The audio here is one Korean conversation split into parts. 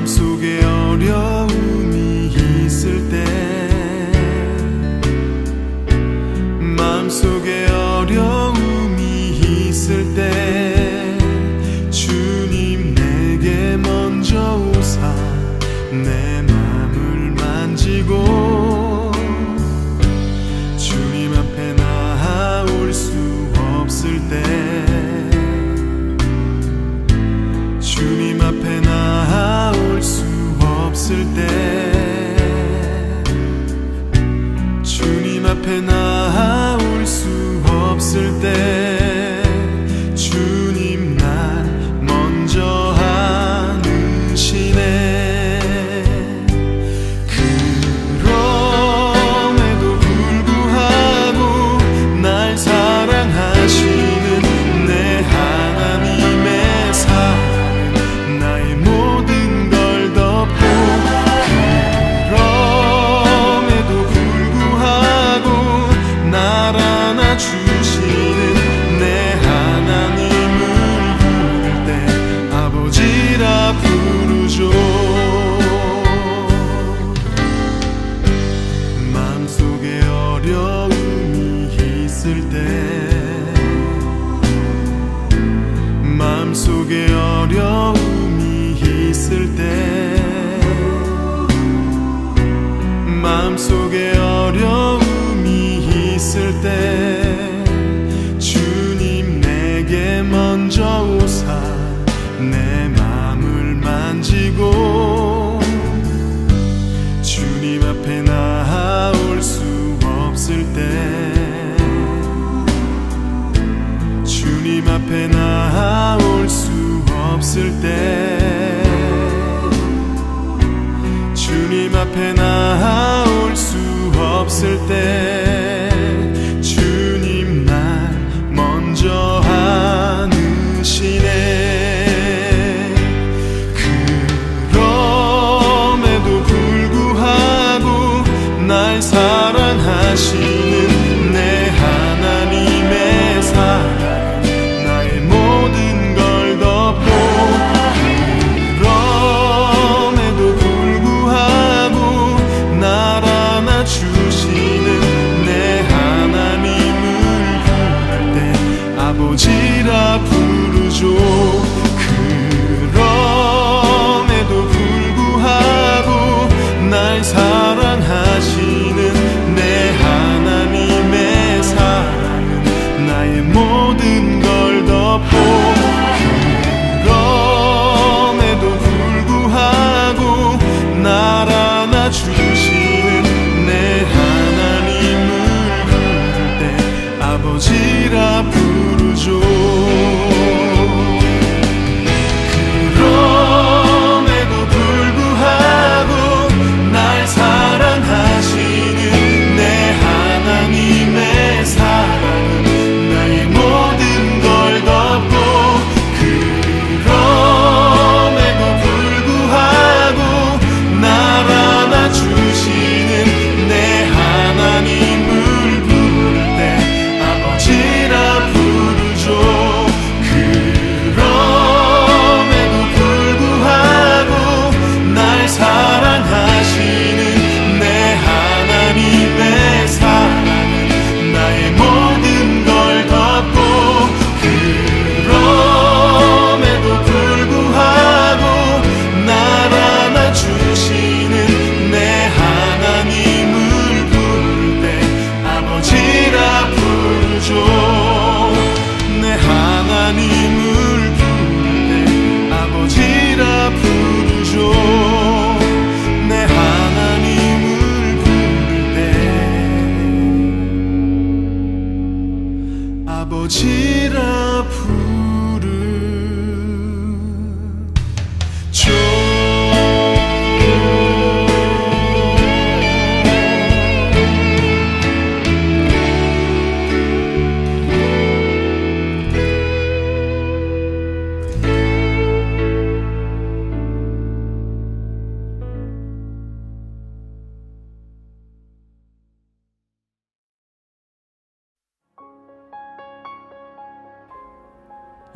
마음속에 어려움이 있을 때, 마음속에 어려움이 있을 때 주님 내게 먼저 오사 내 맘을 만지고 주님 앞에 나아올 수 없을 때, 주님 앞에 나아올 수 없을 때, 주님 앞에 나아올 수 없을 때 주님 날 먼저 안으시네. 그럼에도 불구하고 날 사랑하시는 내 하나님의 사랑은 나의 모든 걸 덮고, 그럼에도 불구하고 날 안아주시는 내 하나님을 부를 때 아버지라 부르죠. 마음속에 어려움이 있을 때, 마음속에 어려움이 있을 때, 마음속에 어려움이 있을 때 주님 내게 먼저 오사 내 맘을 만지고 주님 앞에 나아올 수 없을 때, 주님 앞에 나아올 수 없을 때, 주님 앞에 나아올 수 없을 때 주님 날 먼저 안으시네. 그럼에도 불구하고 날 사랑하시는 내 하나님의 사랑은 나의 모든 걸 덮고, 그럼에도 불구하고 날 안아주시는 내 하나님을 부를 때 아버지라 부르죠. 그럼에도 불구하고 날 사랑하시는 내 하나님의 사랑은 나의 모든 걸 덮고, 그럼에도 불구하고 날 안아주시는 내 하나님을 부를 때 아버지라 부르죠. 그럼에도 불구하고 날 사랑하시는 내 하나님의 사랑은 나의 모든 걸 덮고, 그럼에도 불구하고 날 안아주시는 내 하나님을 부를 때 아버지라 부르죠. 그럼에도 불구하고 날 사랑하시는 내 하나님의 사랑은 나의 모든 걸 덮고, 그럼에도 불구하고 날 안아주시는 내 하나님을 부를 때 아버지라 부르죠. 내 하나님을 부를 때 아버지라 부르죠. 내 하나님을 부를 때 아버지라 부르죠.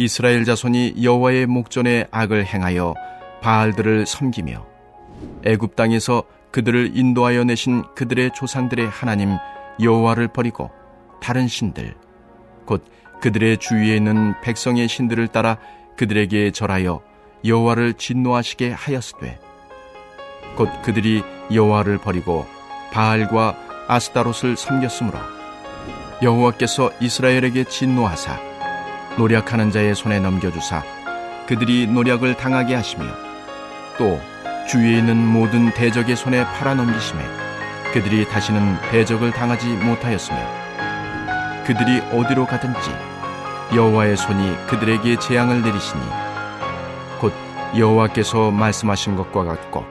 이스라엘 자손이 여호와의 목전에 악을 행하여 바알들을 섬기며 애굽 땅에서 그들을 인도하여 내신 그들의 조상들의 하나님 여호와를 버리고 다른 신들 곧 그들의 주위에 있는 백성의 신들을 따라 그들에게 절하여 여호와를 진노하시게 하였으되 곧 그들이 여호와를 버리고 바알과 아스타롯을 섬겼으므로 여호와께서 이스라엘에게 진노하사 노략하는 자의 손에 넘겨주사 그들이 노략을 당하게 하시며 또 주위에 있는 모든 대적의 손에 팔아넘기심에 그들이 다시는 대적을 당하지 못하였으며 그들이 어디로 가든지 여호와의 손이 그들에게 재앙을 내리시니 곧 여호와께서 말씀하신 것과 같고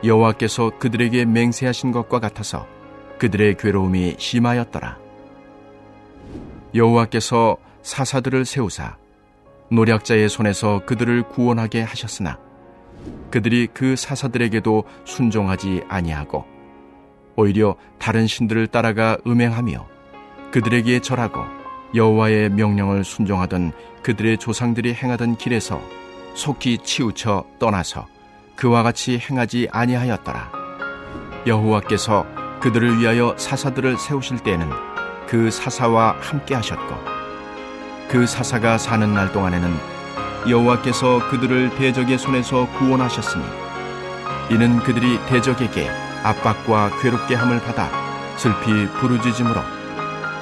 여호와께서 그들에게 맹세하신 것과 같아서 그들의 괴로움이 심하였더라. 여호와께서 사사들을 세우사 노략자의 손에서 그들을 구원하게 하셨으나 그들이 그 사사들에게도 순종하지 아니하고 오히려 다른 신들을 따라가 음행하며 그들에게 절하고 여호와의 명령을 순종하던 그들의 조상들이 행하던 길에서 속히 치우쳐 떠나서 그와 같이 행하지 아니하였더라. 여호와께서 그들을 위하여 사사들을 세우실 때에는 그 사사와 함께 하셨고 그 사사가 사는 날 동안에는 여호와께서 그들을 대적의 손에서 구원하셨으니 이는 그들이 대적에게 압박과 괴롭게 함을 받아 슬피 부르짖음으로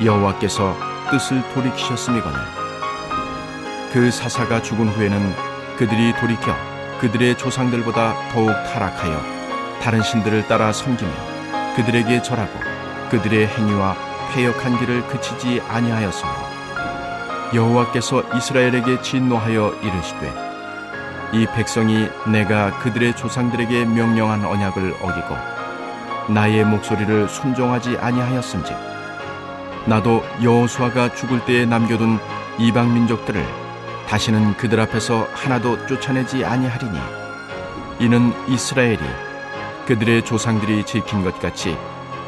여호와께서 뜻을 돌이키셨음이거늘 그 사사가 죽은 후에는 그들이 돌이켜 그들의 조상들보다 더욱 타락하여 다른 신들을 따라 섬기며 그들에게 절하고 그들의 행위와 패역한 길을 그치지 아니하였으므로 여호와께서 이스라엘에게 진노하여 이르시되 이 백성이 내가 그들의 조상들에게 명령한 언약을 어기고 나의 목소리를 순종하지 아니하였은즉 나도 여호수아가 죽을 때에 남겨둔 이방 민족들을 다시는 그들 앞에서 하나도 쫓아내지 아니하리니 이는 이스라엘이 그들의 조상들이 지킨 것 같이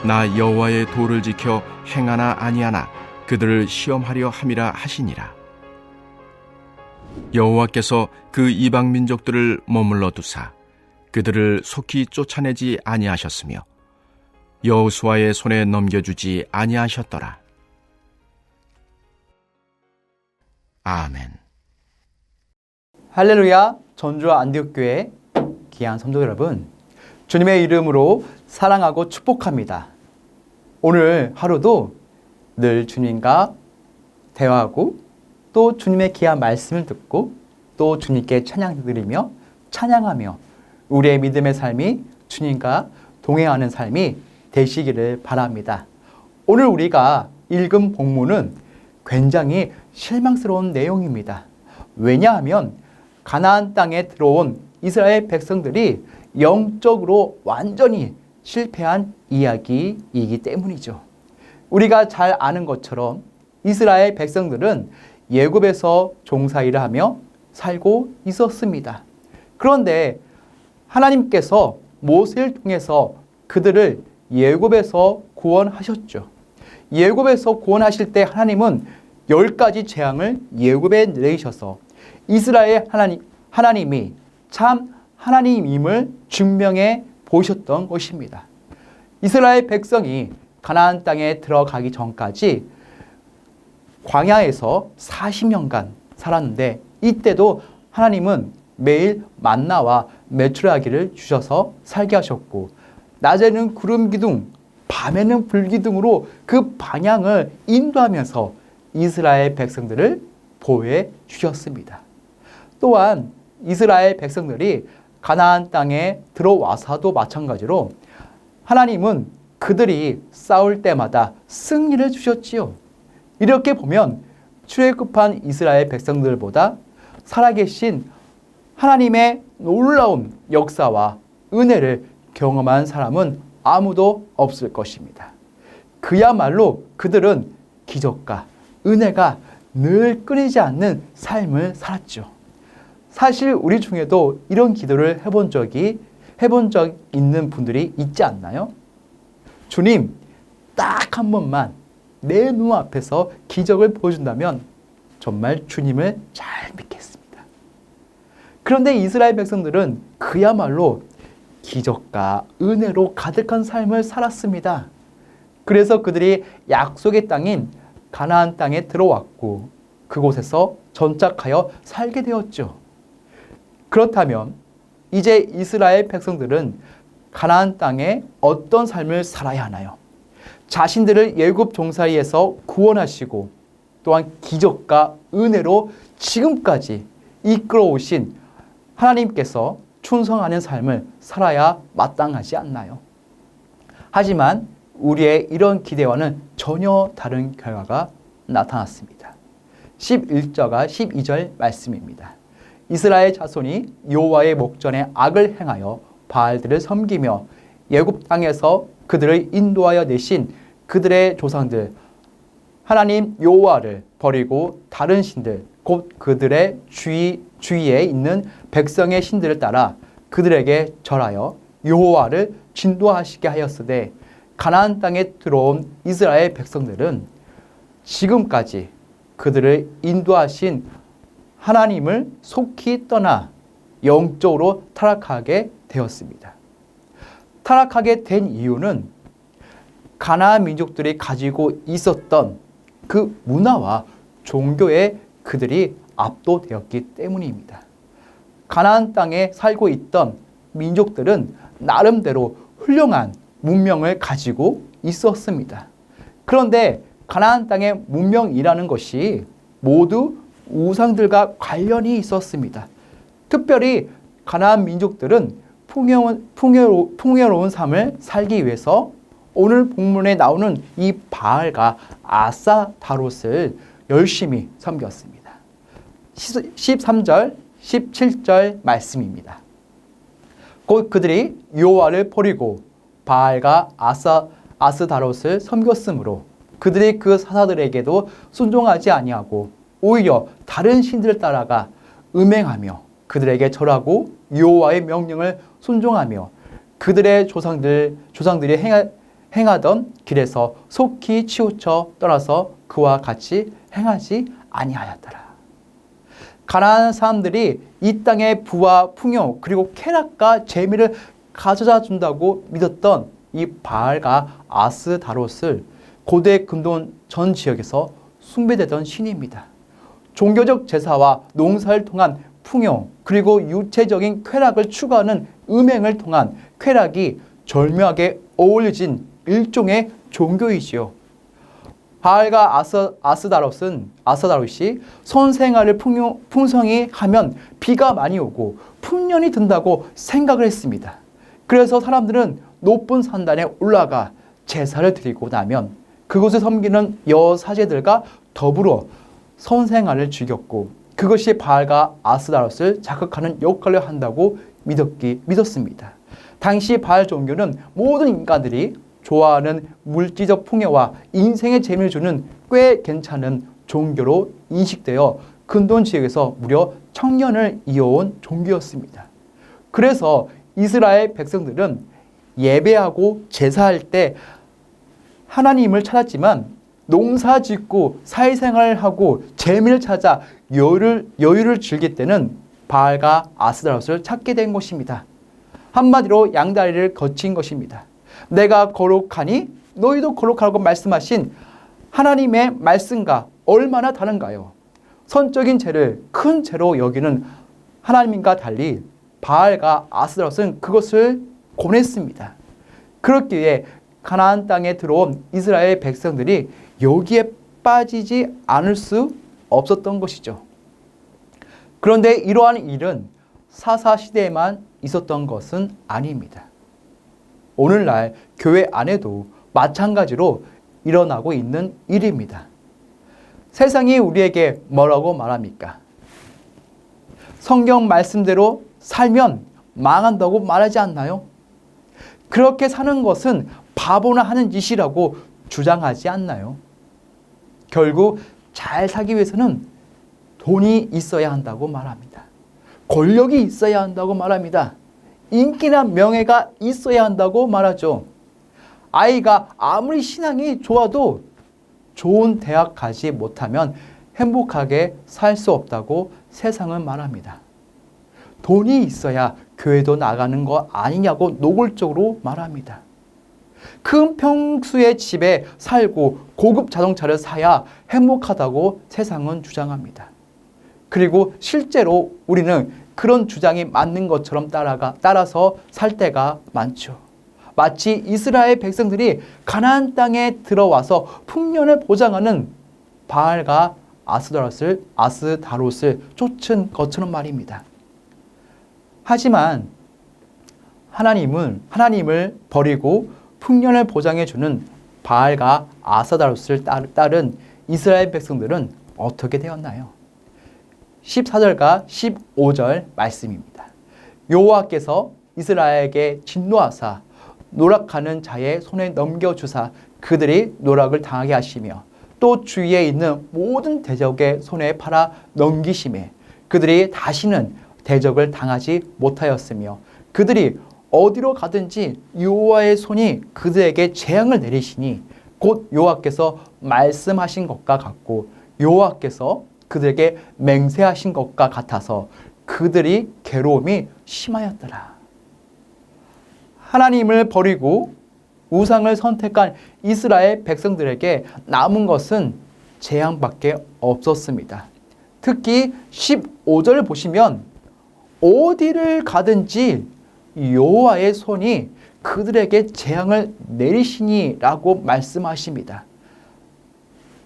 나 여호와의 도를 지켜 행하나 아니하나 그들을 시험하려 함이라 하시니라. 여호와께서 그 이방 민족들을 머물러 두사 그들을 속히 쫓아내지 아니하셨으며 여호수아의 손에 넘겨주지 아니하셨더라. 아멘. 할렐루야. 전주와 안디옥교회 귀한 성도 여러분, 주님의 이름으로 사랑하고 축복합니다. 오늘 하루도 늘 주님과 대화하고 또 주님의 귀한 말씀을 듣고 또 주님께 찬양 드리며 찬양하며 우리의 믿음의 삶이 주님과 동행하는 삶이 되시기를 바랍니다. 오늘 우리가 읽은 본문은 굉장히 실망스러운 내용입니다. 왜냐하면 가나안 땅에 들어온 이스라엘 백성들이 영적으로 완전히 실패한 이야기이기 때문이죠. 우리가 잘 아는 것처럼 이스라엘 백성들은 애굽에서 종사일을 하며 살고 있었습니다. 그런데 하나님께서 모세를 통해서 그들을 애굽에서 구원하셨죠. 애굽에서 구원하실 때 하나님은 10가지 재앙을 애굽에 내리셔서 이스라엘 하나님이 참 하나님임을 증명해 보셨던 것입니다. 이스라엘 백성이 가나안 땅에 들어가기 전까지 광야에서 40년간 살았는데 이때도 하나님은 매일 만나와 메추라기를 주셔서 살게 하셨고 낮에는 구름 기둥, 밤에는 불 기둥으로 그 방향을 인도하면서 이스라엘 백성들을 보호해 주셨습니다. 또한 이스라엘 백성들이 가나안 땅에 들어와서도 마찬가지로 하나님은 그들이 싸울 때마다 승리를 주셨지요. 이렇게 보면 출애굽한 이스라엘 백성들보다 살아계신 하나님의 놀라운 역사와 은혜를 경험한 사람은 아무도 없을 것입니다. 그야말로 그들은 기적과 은혜가 늘 끊이지 않는 삶을 살았죠. 사실 우리 중에도 이런 기도를 해본 적 있는 분들이 있지 않나요? 주님, 딱 한 번만 내 눈앞에서 기적을 보여준다면 정말 주님을 잘 믿겠습니다. 그런데 이스라엘 백성들은 그야말로 기적과 은혜로 가득한 삶을 살았습니다. 그래서 그들이 약속의 땅인 가나안 땅에 들어왔고 그곳에서 정착하여 살게 되었죠. 그렇다면 이제 이스라엘 백성들은 가나안 땅에 어떤 삶을 살아야 하나요? 자신들을 애굽 종살이에서 구원하시고 또한 기적과 은혜로 지금까지 이끌어오신 하나님께서 충성하는 삶을 살아야 마땅하지 않나요? 하지만 우리의 이런 기대와는 전혀 다른 결과가 나타났습니다. 11절과 12절 말씀입니다. 이스라엘 자손이 여호와의 목전에 악을 행하여 바알들을 섬기며 애굽 땅에서 그들을 인도하여 내신 그들의 조상들 하나님 여호와를 버리고 다른 신들 곧 그들의 주위에 있는 백성의 신들을 따라 그들에게 절하여 여호와를 진도하시게 하였으되 가나안 땅에 들어온 이스라엘 백성들은 지금까지 그들을 인도하신 하나님을 속히 떠나 영적으로 타락하게 되었습니다. 타락하게 된 이유는 가나안 민족들이 가지고 있었던 그 문화와 종교에 그들이 압도되었기 때문입니다. 가나안 땅에 살고 있던 민족들은 나름대로 훌륭한 문명을 가지고 있었습니다. 그런데 가나안 땅의 문명이라는 것이 모두 우상들과 관련이 있었습니다. 특별히 가나안 민족들은 풍요로운 삶을 살기 위해서 오늘 본문에 나오는 이 바알과 아스타롯을 열심히 섬겼습니다. 13절, 17절 말씀입니다. 곧 그들이 여호와를 버리고 바알과 아스타롯을 섬겼으므로 그들이 그 사사들에게도 순종하지 아니하고 오히려 다른 신들을 따라가 음행하며 그들에게 절하고 여호와의 명령을 순종하며 그들의 조상들이 행하던 길에서 속히 치우쳐 떠나서 그와 같이 행하지 아니하였더라. 가나안 사람들이 이 땅의 부와 풍요 그리고 쾌락과 재미를 가져다 준다고 믿었던 이 바알과 아스타롯을 고대 근동 전 지역에서 숭배되던 신입니다. 종교적 제사와 농사를 통한 풍요 그리고 유체적인 쾌락을 추구하는 음행을 통한 쾌락이 절묘하게 어우러진 일종의 종교이지요. 바알과 아스타롯이 선생활을 풍성히 하면 비가 많이 오고 풍년이 든다고 생각을 했습니다. 그래서 사람들은 높은 산단에 올라가 제사를 드리고 나면 그곳을 섬기는 여사제들과 더불어 선생활을 즐겼고 그것이 바알과 아스타롯을 자극하는 역할을 한다고 믿었습니다. 당시 바알 종교는 모든 인간들이 좋아하는 물질적 풍요와 인생의 재미를 주는 꽤 괜찮은 종교로 인식되어 근동 지역에서 무려 천년을 이어온 종교였습니다. 그래서 이스라엘 백성들은 예배하고 제사할 때 하나님을 찾았지만 농사 짓고 사회생활을 하고 재미를 찾아 여유를 즐길 때는 바알과 아스타롯을 찾게 된 것입니다. 한마디로 양다리를 거친 것입니다. 내가 거룩하니 너희도 거룩하라고 말씀하신 하나님의 말씀과 얼마나 다른가요? 선적인 죄를 큰 죄로 여기는 하나님과 달리 바알과 아스타롯은 그것을 권했습니다. 그렇기에 가나안 땅에 들어온 이스라엘 백성들이 여기에 빠지지 않을 수 없었던 것이죠. 그런데 이러한 일은 사사시대에만 있었던 것은 아닙니다. 오늘날 교회 안에도 마찬가지로 일어나고 있는 일입니다. 세상이 우리에게 뭐라고 말합니까? 성경 말씀대로 살면 망한다고 말하지 않나요? 그렇게 사는 것은 바보나 하는 짓이라고 주장하지 않나요? 결국 잘 살기 위해서는 돈이 있어야 한다고 말합니다. 권력이 있어야 한다고 말합니다. 인기나 명예가 있어야 한다고 말하죠. 아이가 아무리 신앙이 좋아도 좋은 대학 가지 못하면 행복하게 살 수 없다고 세상은 말합니다. 돈이 있어야 교회도 나가는 거 아니냐고 노골적으로 말합니다. 큰 평수의 집에 살고 고급 자동차를 사야 행복하다고 세상은 주장합니다. 그리고 실제로 우리는 그런 주장이 맞는 것처럼 따라서 살 때가 많죠. 마치 이스라엘 백성들이 가나안 땅에 들어와서 풍년을 보장하는 바알과 아스다롯을 쫓은 것처럼 말입니다. 하지만 하나님을 버리고 풍년을 보장해주는 바알과 아스다롯을 따른 이스라엘 백성들은 어떻게 되었나요? 14절과 15절 말씀입니다. 여호와께서 이스라엘에게 진노하사 노락하는 자의 손에 넘겨주사 그들이 노락을 당하게 하시며 또 주위에 있는 모든 대적의 손에 팔아 넘기심에 그들이 다시는 대적을 당하지 못하였으며 그들이 어디로 가든지 여호와의 손이 그들에게 재앙을 내리시니 곧 여호와께서 말씀하신 것과 같고 여호와께서 그들에게 맹세하신 것과 같아서 그들이 괴로움이 심하였더라. 하나님을 버리고 우상을 선택한 이스라엘 백성들에게 남은 것은 재앙밖에 없었습니다. 특히 15절을 보시면 어디를 가든지 여호와의 손이 그들에게 재앙을 내리시니라고 말씀하십니다.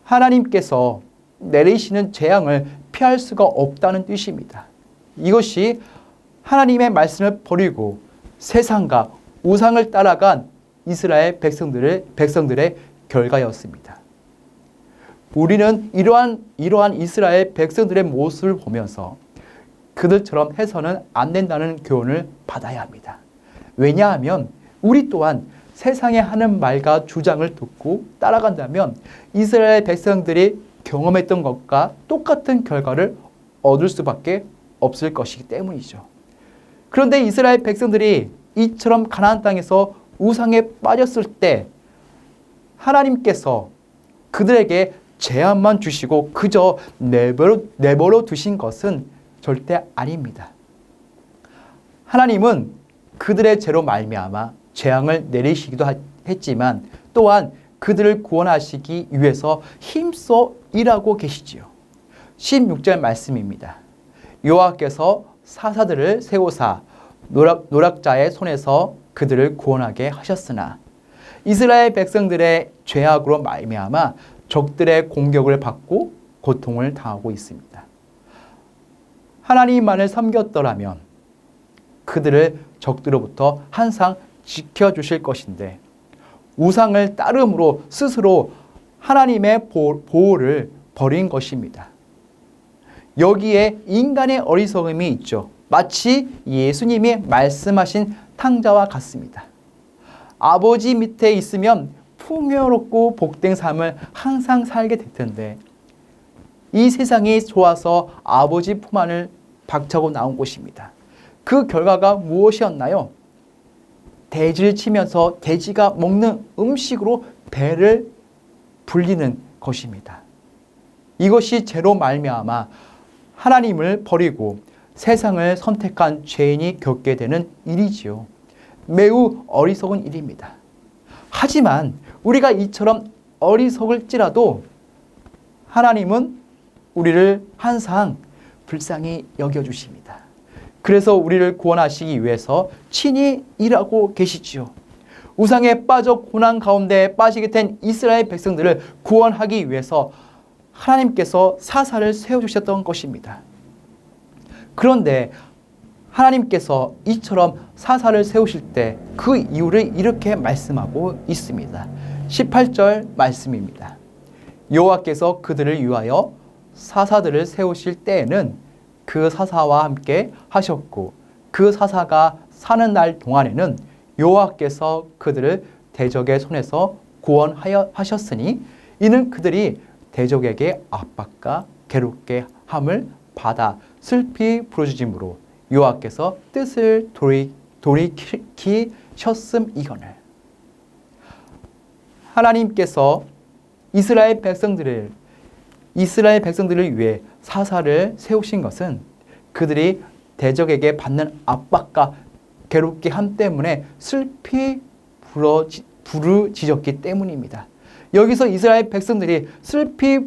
하나님께서 내리시는 재앙을 피할 수가 없다는 뜻입니다. 이것이 하나님의 말씀을 버리고 세상과 우상을 따라간 이스라엘 백성들의 결과였습니다. 우리는 이러한 이스라엘 백성들의 모습을 보면서 그들처럼 해서는 안 된다는 교훈을 받아야 합니다. 왜냐하면 우리 또한 세상에 하는 말과 주장을 듣고 따라간다면 이스라엘 백성들이 경험했던 것과 똑같은 결과를 얻을 수밖에 없을 것이기 때문이죠. 그런데 이스라엘 백성들이 이처럼 가나안 땅에서 우상에 빠졌을 때 하나님께서 그들에게 재앙만 주시고 그저 내버려 두신 것은 절대 아닙니다. 하나님은 그들의 죄로 말미암아 재앙을 내리시기도 했지만 또한 그들을 구원하시기 위해서 힘써 일하고 계시지요. 16절 말씀입니다. 여호와께서 사사들을 세우사 노락자의 손에서 그들을 구원하게 하셨으나 이스라엘 백성들의 죄악으로 말미암아 적들의 공격을 받고 고통을 당하고 있습니다. 하나님만을 섬겼더라면 그들을 적들로부터 항상 지켜주실 것인데 우상을 따름으로 스스로 하나님의 보호를 버린 것입니다. 여기에 인간의 어리석음이 있죠. 마치 예수님이 말씀하신 탕자와 같습니다. 아버지 밑에 있으면 풍요롭고 복된 삶을 항상 살게 될 텐데 이 세상이 좋아서 아버지 품 안을 박차고 나온 곳입니다. 그 결과가 무엇이었나요? 돼지를 치면서 돼지가 먹는 음식으로 배를 불리는 것입니다. 이것이 죄로 말미암아 하나님을 버리고 세상을 선택한 죄인이 겪게 되는 일이지요. 매우 어리석은 일입니다. 하지만 우리가 이처럼 어리석을지라도 하나님은 우리를 항상 불쌍히 여겨주십니다. 그래서 우리를 구원하시기 위해서 친히 일하고 계시지요. 우상에 빠져 고난 가운데 빠지게 된 이스라엘 백성들을 구원하기 위해서 하나님께서 사사를 세워주셨던 것입니다. 그런데 하나님께서 이처럼 사사를 세우실 때 그 이유를 이렇게 말씀하고 있습니다. 18절 말씀입니다. 여호와께서 그들을 위하여 사사들을 세우실 때에는 그 사사와 함께 하셨고 그 사사가 사는 날 동안에는 여호와께서 그들을 대적의 손에서 구원하셨으니 이는 그들이 대적에게 압박과 괴롭게 함을 받아 슬피 부르짖음으로 여호와께서 뜻을 돌이키셨음이거늘. 하나님께서 이스라엘 백성들을 위해 사사를 세우신 것은 그들이 대적에게 받는 압박과 괴롭게 함 때문에 슬피 부르짖었기 때문입니다. 여기서 이스라엘 백성들이 슬피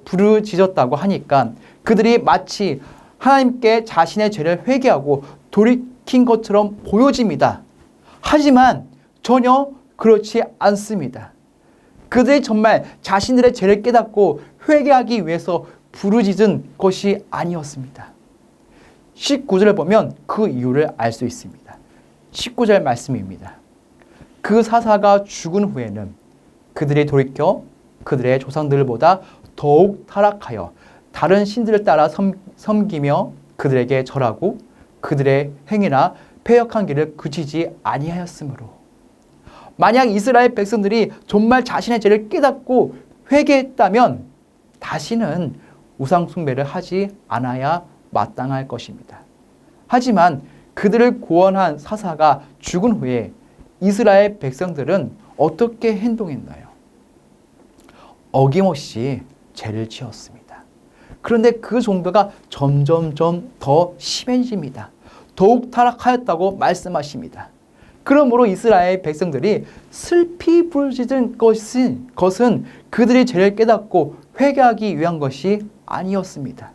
부르짖었다고 하니까 그들이 마치 하나님께 자신의 죄를 회개하고 돌이킨 것처럼 보여집니다. 하지만 전혀 그렇지 않습니다. 그들이 정말 자신들의 죄를 깨닫고 회개하기 위해서 부르짖은 것이 아니었습니다. 19절을 보면 그 이유를 알 수 있습니다. 19절 말씀입니다. 그 사사가 죽은 후에는 그들이 돌이켜 그들의 조상들보다 더욱 타락하여 다른 신들을 따라 섬기며 그들에게 절하고 그들의 행위나 패역한 길을 그치지 아니하였으므로. 만약 이스라엘 백성들이 정말 자신의 죄를 깨닫고 회개했다면 다시는 우상 숭배를 하지 않아야 마땅할 것입니다. 하지만 그들을 구원한 사사가 죽은 후에 이스라엘 백성들은 어떻게 행동했나요? 어김없이 죄를 지었습니다. 그런데 그 정도가 점점점 더 심해집니다. 더욱 타락하였다고 말씀하십니다. 그러므로 이스라엘 백성들이 슬피 부르짖은 것은 그들이 죄를 깨닫고 회개하기 위한 것이 아니었습니다.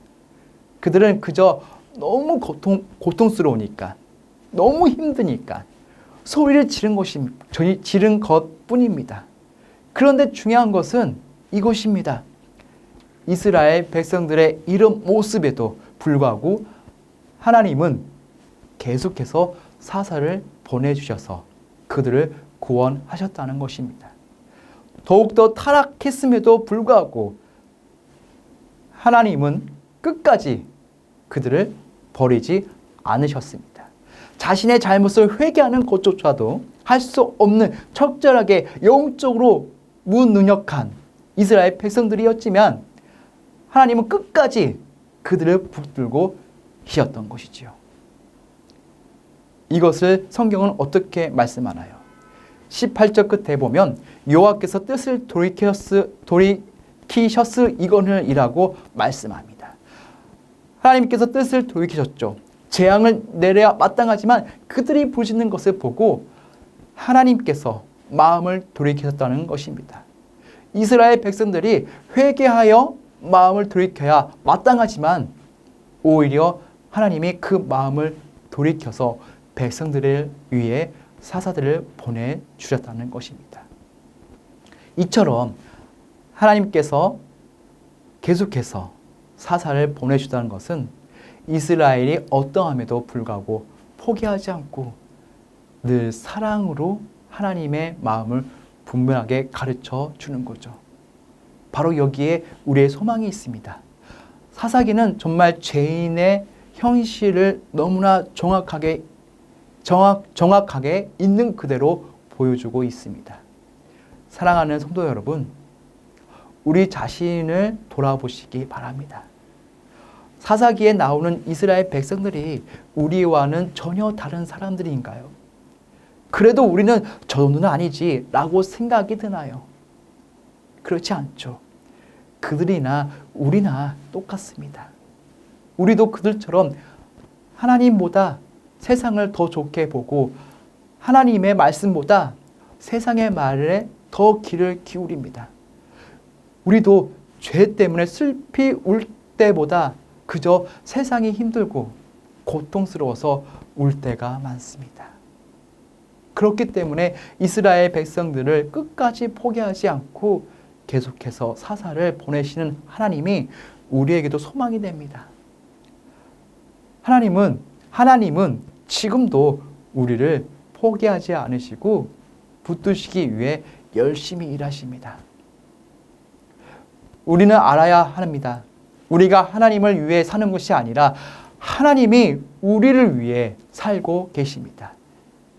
그들은 그저 너무 고통스러우니까, 너무 힘드니까 소리를 지른 것뿐입니다. 그런데 중요한 것은 이것입니다. 이스라엘 백성들의 이런 모습에도 불구하고 하나님은 계속해서 사사를 보내주셔서 그들을 구원하셨다는 것입니다. 더욱더 타락했음에도 불구하고 하나님은 끝까지 그들을 버리지 않으셨습니다. 자신의 잘못을 회개하는 것조차도 할 수 없는 적절하게 영적으로 무능력한 이스라엘 백성들이었지만 하나님은 끝까지 그들을 붙들고 계셨던 것이지요. 이것을 성경은 어떻게 말씀하나요? 18절 끝에 보면 여호와께서 뜻을 돌이키셨으이거늘이라고 말씀합니다. 하나님께서 뜻을 돌이키셨죠. 재앙을 내려야 마땅하지만 그들이 부르짖는 것을 보고 하나님께서 마음을 돌이키셨다는 것입니다. 이스라엘 백성들이 회개하여 마음을 돌이켜야 마땅하지만 오히려 하나님이 그 마음을 돌이켜서 백성들을 위해 사사들을 보내주셨다는 것입니다. 이처럼 하나님께서 계속해서 사사를 보내주셨다는 것은 이스라엘이 어떠함에도 불구하고 포기하지 않고 늘 사랑으로 하나님의 마음을 분명하게 가르쳐 주는 거죠. 바로 여기에 우리의 소망이 있습니다. 사사기는 정말 죄인의 현실을 너무나 정확하게 있는 그대로 보여주고 있습니다. 사랑하는 성도 여러분, 우리 자신을 돌아보시기 바랍니다. 사사기에 나오는 이스라엘 백성들이 우리와는 전혀 다른 사람들인가요? 그래도 우리는 저 정도는 아니지 라고 생각이 드나요? 그렇지 않죠. 그들이나 우리나 똑같습니다. 우리도 그들처럼 하나님보다 세상을 더 좋게 보고 하나님의 말씀보다 세상의 말에 더 귀를 기울입니다. 우리도 죄 때문에 슬피 울 때보다 그저 세상이 힘들고 고통스러워서 울 때가 많습니다. 그렇기 때문에 이스라엘 백성들을 끝까지 포기하지 않고 계속해서 사사를 보내시는 하나님이 우리에게도 소망이 됩니다. 하나님은 지금도 우리를 포기하지 않으시고 붙드시기 위해 열심히 일하십니다. 우리는 알아야 합니다. 우리가 하나님을 위해 사는 것이 아니라 하나님이 우리를 위해 살고 계십니다.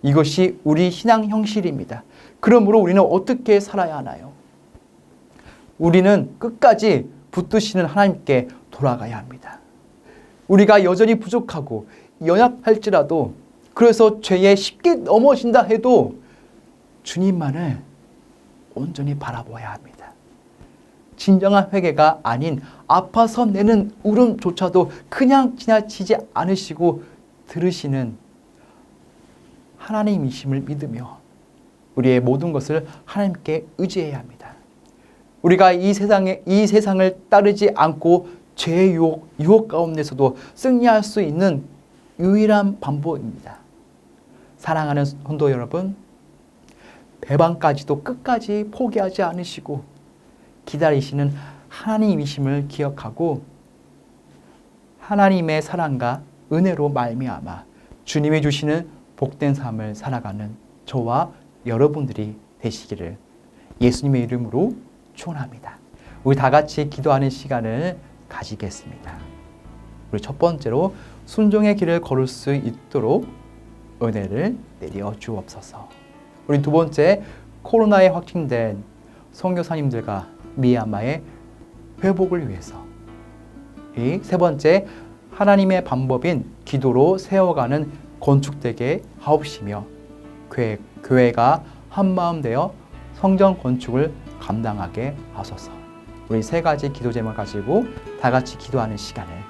이것이 우리 신앙 형식입니다. 그러므로 우리는 어떻게 살아야 하나요? 우리는 끝까지 붙드시는 하나님께 돌아가야 합니다. 우리가 여전히 부족하고 연약할지라도 그래서 죄에 쉽게 넘어진다 해도 주님만을 온전히 바라보아야 합니다. 진정한 회개가 아닌 아파서 내는 울음조차도 그냥 지나치지 않으시고 들으시는 하나님이심을 믿으며 우리의 모든 것을 하나님께 의지해야 합니다. 우리가 이 세상을 따르지 않고 죄의 유혹 가운데서도 승리할 수 있는 유일한 방법입니다. 사랑하는 성도 여러분, 배반까지도 끝까지 포기하지 않으시고 기다리시는 하나님이심을 기억하고 하나님의 사랑과 은혜로 말미암아 주님이 주시는 복된 삶을 살아가는 저와 여러분들이 되시기를 예수님의 이름으로 축원합니다. 우리 다 같이 기도하는 시간을 가지겠습니다. 우리 첫 번째로 순종의 길을 걸을 수 있도록 은혜를 내려 주옵소서. 우리 두 번째, 코로나에 확진된 선교사님들과 미얀마의 회복을 위해서. 이 세 번째, 하나님의 방법인 기도로 세워가는 건축되게 하옵시며 교회가 한마음 되어 성전 건축을 감당하게 하소서. 우리 세 가지 기도 제목을 가지고 다 같이 기도하는 시간을